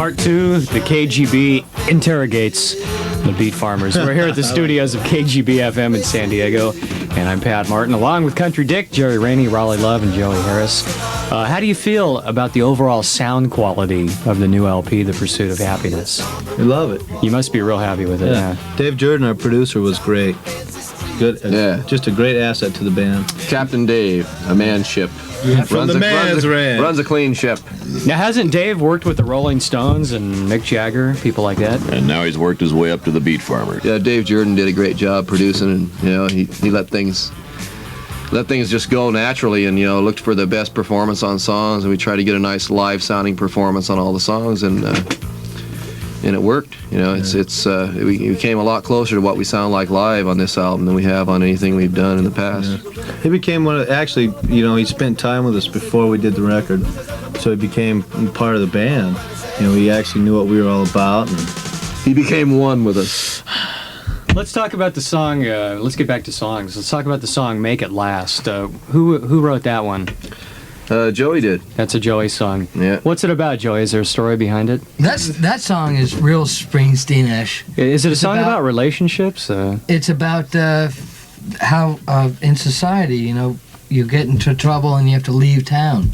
Part 2, the KGB interrogates the beet farmers. We're here at the studios of KGB FM in San Diego, and I'm Pat Martin, along with Country Dick, Jerry Rainey, Raleigh Love, and Joey Harris. How do you feel about the overall sound quality of the new LP, The Pursuit of Happiness? We love it. You must be real happy with it. Yeah. Dave Jordan, our producer, was great. Good. Yeah. Just a great asset to the band. Captain Dave, a man ship. Yeah, from the man's ranch. Runs a clean ship. Now, hasn't Dave worked with the Rolling Stones and Mick Jagger, people like that? And now he's worked his way up to the Beat Farmers. Yeah, Dave Jordan did a great job producing, and he let things just go naturally, and looked for the best performance on songs, and we tried to get a nice live sounding performance on all the songs, and it worked. We came a lot closer to what we sound like live on this album than we have on anything we've done in the past. Yeah. He became he spent time with us before we did the record, so he became part of the band. He actually knew what we were all about, and he became one with us. Let's talk about the song. Let's get back to songs. Let's talk about the song "Make It Last." Who wrote that one? Joey did. That's a Joey song. Yeah. What's it about, Joey? Is there a story behind it? That song is real Springsteen-ish. Is it a song about relationships? It's about how in society, you get into trouble and you have to leave town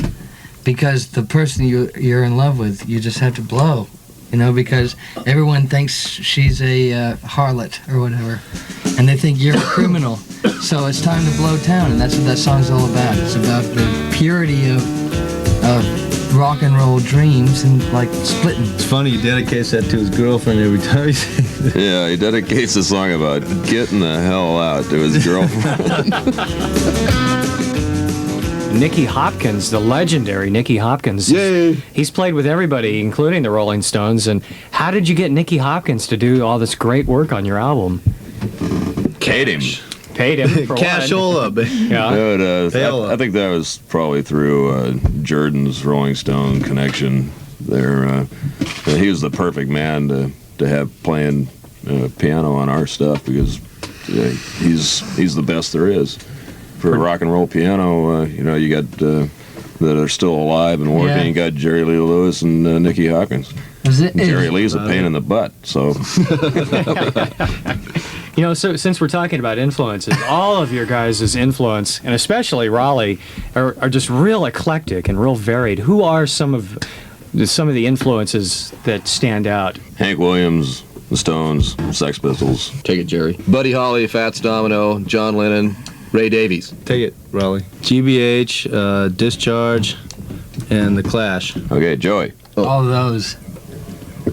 because the person you're in love with, you just have to blow. Because everyone thinks she's a harlot or whatever, and they think you're a criminal. So it's time to blow town, and that's what that song's all about. It's about the purity of rock and roll dreams and splitting. It's funny, he dedicates that to his girlfriend every time he sings it. Yeah, he dedicates a song about getting the hell out to his girlfriend. Nicky Hopkins, the legendary Nicky Hopkins. Yay! He's played with everybody, including the Rolling Stones. And how did you get Nicky Hopkins to do all this great work on your album? Paid him. Paid him for Cashola, baby. Yeah. I think that was probably through Jordan's Rolling Stone connection there. He was the perfect man to have playing piano on our stuff because he's the best there is. For rock and roll piano, you got that are still alive and working. Yeah. You got Jerry Lee Lewis and Nicky Hopkins. Jerry Lee's a pain in the butt, so. So since we're talking about influences, all of your guys' influence, and especially Raleigh, are just real eclectic and real varied. Who are some of the influences that stand out? Hank Williams, the Stones, Sex Pistols. Take it, Jerry. Buddy Holly, Fats Domino, John Lennon, Ray Davies. Take it, Raleigh. GBH, Discharge, and The Clash. Okay, Joey. All those.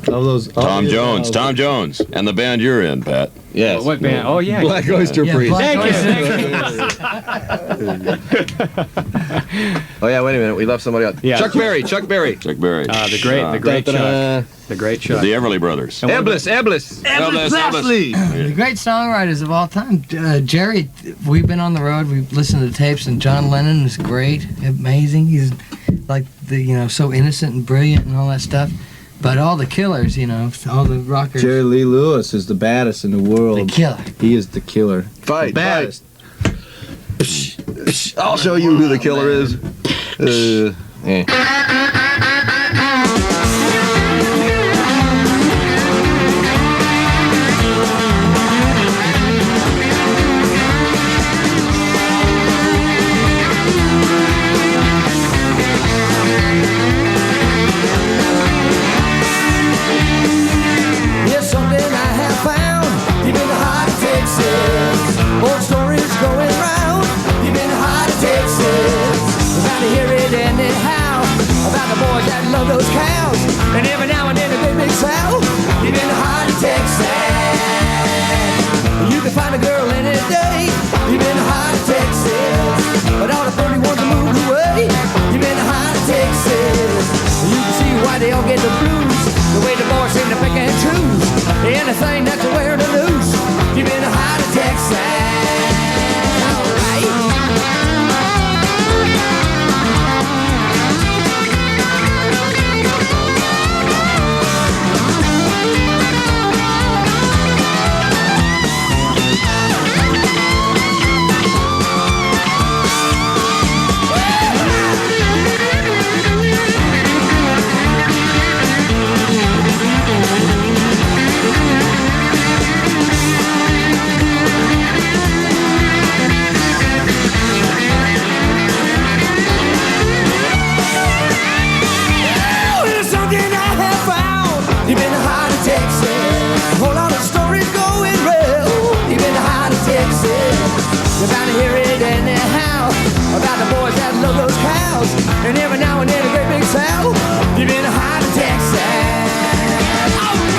Tom Jones, and the band you're in, Pat. Yes. What band? Oh, yeah. Black Oyster Priest. Thank you. Oh yeah, wait a minute. We left somebody out. Yeah. Chuck Berry. The great Chuck. The great Chuck. The Everly Brothers. Eblis. The great songwriters of all time. Jerry, we've been on the road. We've listened to the tapes, and John Lennon is great, amazing. He's so innocent and brilliant and all that stuff. But all the killers, all the rockers. Jerry Lee Lewis is the baddest in the world. The killer. He is the killer. Fight. Baddest. I'll show you who the killer is. Old stories going round. You've been hot in Texas. About to hear it anyhow. About the boys that love those cows. And every now and then a big sound. You've been hot in Texas. You can find a girl any day. You've been hot in Texas. But all the pretty ones have moved away. You've been hot in Texas. You can see why they all get the blues. The way the boys seem to pick and choose anything that's wearing the loose. You've been hot in Texas. house, and every now and then a great big sound. You've been high to Texas. All right.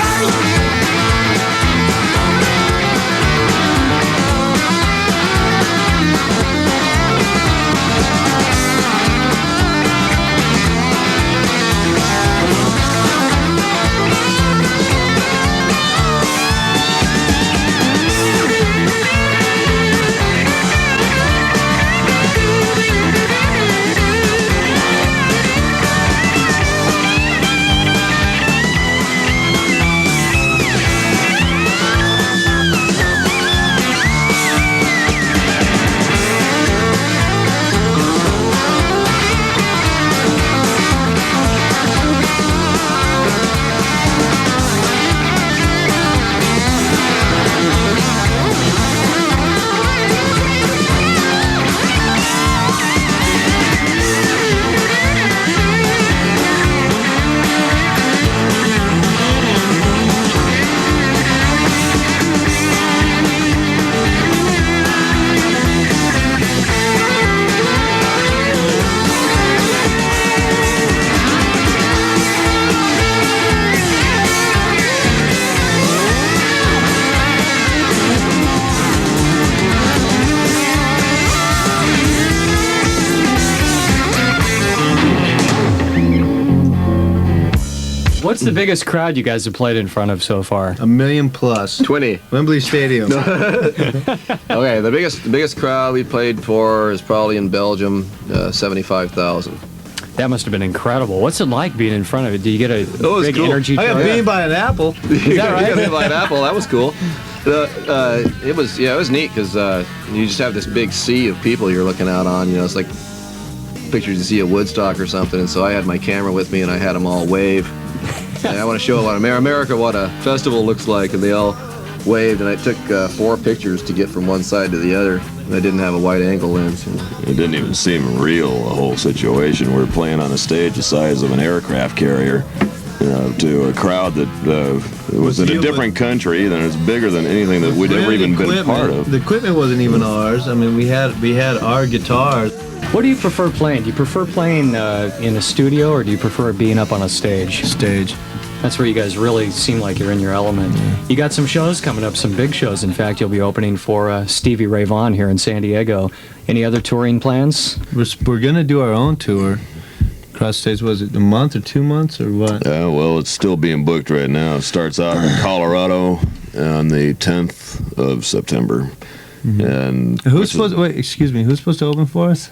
What's the biggest crowd you guys have played in front of so far? 1 million plus. 20. Wembley Stadium. Okay, the biggest crowd we played for is probably in Belgium, 75,000. That must have been incredible. What's it like being in front of it? Do you get a was big cool. energy? I got charge? beaten by an apple. Is that right? Yeah, by an apple. That was cool. It was neat because you just have this big sea of people you're looking out on. You know, it's like pictures you see at Woodstock or something. And so I had my camera with me and I had them all wave. And I want to show what America, what a festival looks like, and they all waved. And I took 4 pictures to get from one side to the other. And I didn't have a wide angle lens. It didn't even seem real, the whole situation. We were playing on a stage the size of an aircraft carrier, to a crowd that was in a different country, that was bigger than anything that we'd ever even been part of. The equipment wasn't even ours. I mean, we had our guitars. What do you prefer playing? Do you prefer playing in a studio, or do you prefer being up on a stage? Stage. That's where you guys really seem like you're in your element. You got some shows coming up, some big shows. In fact, you'll be opening for Stevie Ray Vaughan here in San Diego. Any other touring plans? We're gonna do our own tour. Cross states, was it a month or 2 months or what? Yeah, well, it's still being booked right now. It starts out in Colorado on the 10th of September. And Who's supposed to open for us?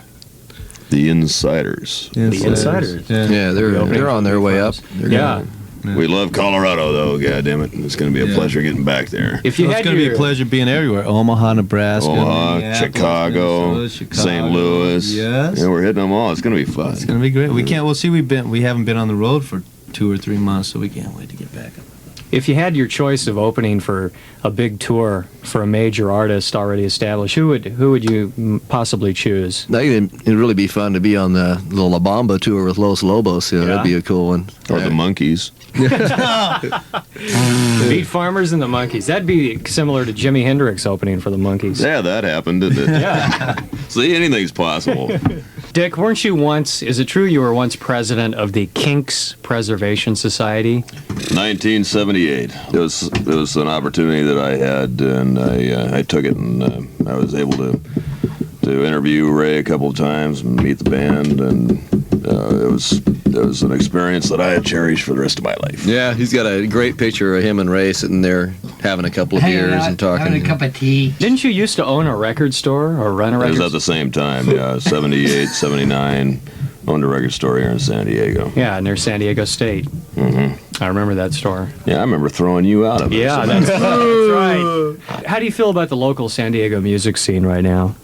The Insiders. The Insiders. Yeah. They're on their way up. Yeah. We love Colorado, though. God damn it! It's going to be a pleasure getting back there. If you It's had going to be your, a pleasure being everywhere. Omaha, Nebraska, Omaha, Minneapolis, Chicago, Minnesota, St. Louis. Yes. Yeah, we're hitting them all. It's going to be fun. It's going to be great. We haven't been on the road for 2 or 3 months, so we can't wait to get back. if you had your choice of opening for a big tour for a major artist already established, who would you possibly choose? It'd really be fun to be on the La Bamba tour with Los Lobos. You know, that'd be a cool one. Or the Monkees. The Beat Farmers and the Monkees. That'd be similar to Jimi Hendrix opening for the Monkees. Yeah, that happened, didn't it? Yeah. See, anything's possible. Dick, weren't you once, is it true you were once president of the Kinks Preservation Society? 1978. It was an opportunity that I had, and I took it, and I was able to interview Ray a couple of times and meet the band, and it was an experience that I had cherished for the rest of my life. Yeah, he's got a great picture of him and Ray sitting there having a couple of beers and talking. Having a cup of tea. Didn't you used to own a record store or run a It record was store? at the same time, yeah, 78, 79, owned a record store here in San Diego. Yeah, near San Diego State. Mm-hmm. I remember that store. Yeah, I remember throwing you out of it. Yeah, that's right. How do you feel about the local San Diego music scene right now?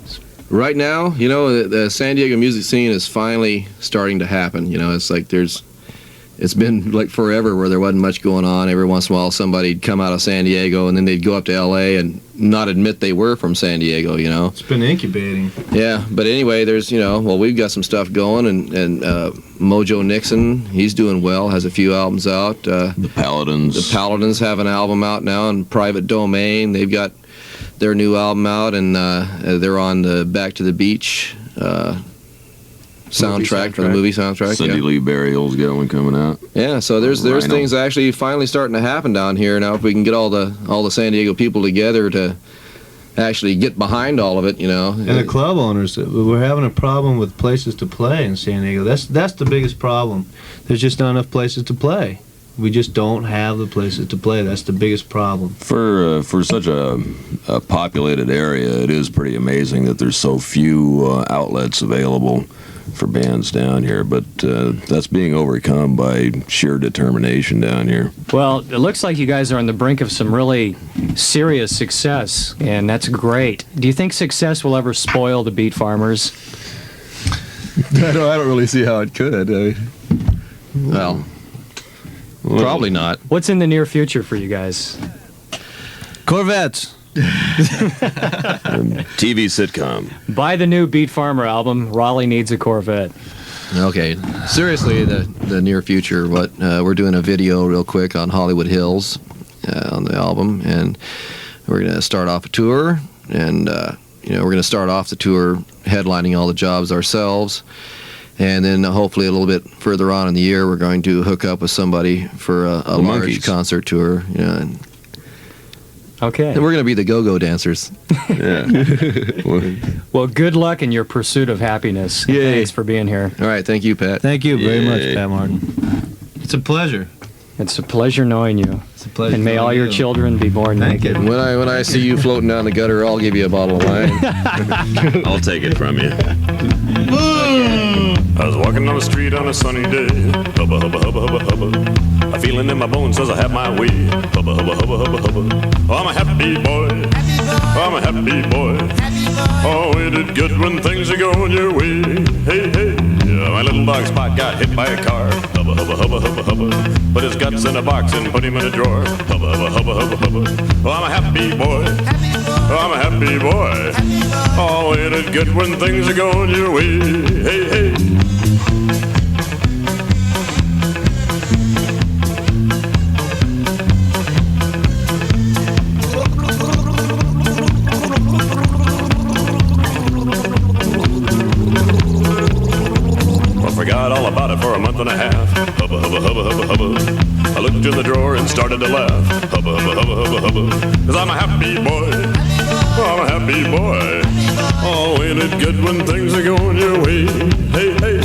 Right now, you know, the San Diego music scene is finally starting to happen. You know, it's like it's been like forever where there wasn't much going on. Every once in a while somebody'd come out of San Diego and then they'd go up to LA and not admit they were from San Diego, you know. It's been incubating. Yeah, but anyway, there's, we've got some stuff going, and Mojo Nixon, he's doing well, has a few albums out. The Paladins. The Paladins have an album out now in Private Domain. They've got their new album out, and they're on the Back to the Beach soundtrack for the movie soundtrack. Cindy yeah. Lee Burial's got one coming out. Yeah, so there's Rhino. things actually finally starting to happen down here now. If we can get all the San Diego people together to actually get behind all of it, you know. And the club owners, we're having a problem with places to play in San Diego. That's the biggest problem. There's just not enough places to play. We just don't have the places to play. That's the biggest problem. For such a populated area, it is pretty amazing that there's so few outlets available for bands down here. But that's being overcome by sheer determination down here. Well, it looks like you guys are on the brink of some really serious success, and that's great. Do you think success will ever spoil the Beat Farmers? I don't really see how it could. Well, probably not. What's in the near future for you guys? Corvettes. TV sitcom. Buy the new Beat Farmer album, Raleigh Needs a Corvette. Okay, seriously, the near future. What we're doing a video real quick on Hollywood Hills on the album, and we're gonna start off a tour, and we're gonna start off the tour headlining all the jobs ourselves. And then hopefully a little bit further on in the year, we're going to hook up with somebody for a large Monkees. concert tour. And Okay. we're going to be the go-go dancers. Yeah. Well, good luck in your pursuit of happiness. Yay. Thanks for being here. All right, thank you, Pat. Thank you very much, Yay. Pat Martin. It's a pleasure. It's a pleasure knowing you. It's a pleasure. And may all knowing your you. children be born Thank naked. you. When I see you floating down the gutter, I'll give you a bottle of wine. I'll take it from you. I was walking on the street on a sunny day. Hubba, hubba, hubba, hubba, hubba. A feeling in my bones says I have my way. Hubba, hubba, hubba, hubba, hubba. Oh, I'm a happy boy. Oh, I'm a happy boy. Oh, ain't it good when things are going your way? Hey, hey. Yeah, my little dog Spot got hit by a car. Hubba, hubba, hubba, hubba, hubba. Put his guts in a box and put him in a drawer. Hubba, hubba, hubba, hubba, hubba. Oh, I'm a happy boy. Oh, I'm a happy boy. Oh, ain't it good when things are going your way? Hey, hey. I forgot all about it for a month and a half. Hubba, hubba, hubba, hubba, hubba. I looked in the drawer and started to laugh. Hubba, hubba, hubba, hubba, hubba. 'Cause I'm a happy boy. Oh, I'm a happy boy. Oh, ain't it good when things are going your way? Hey, hey.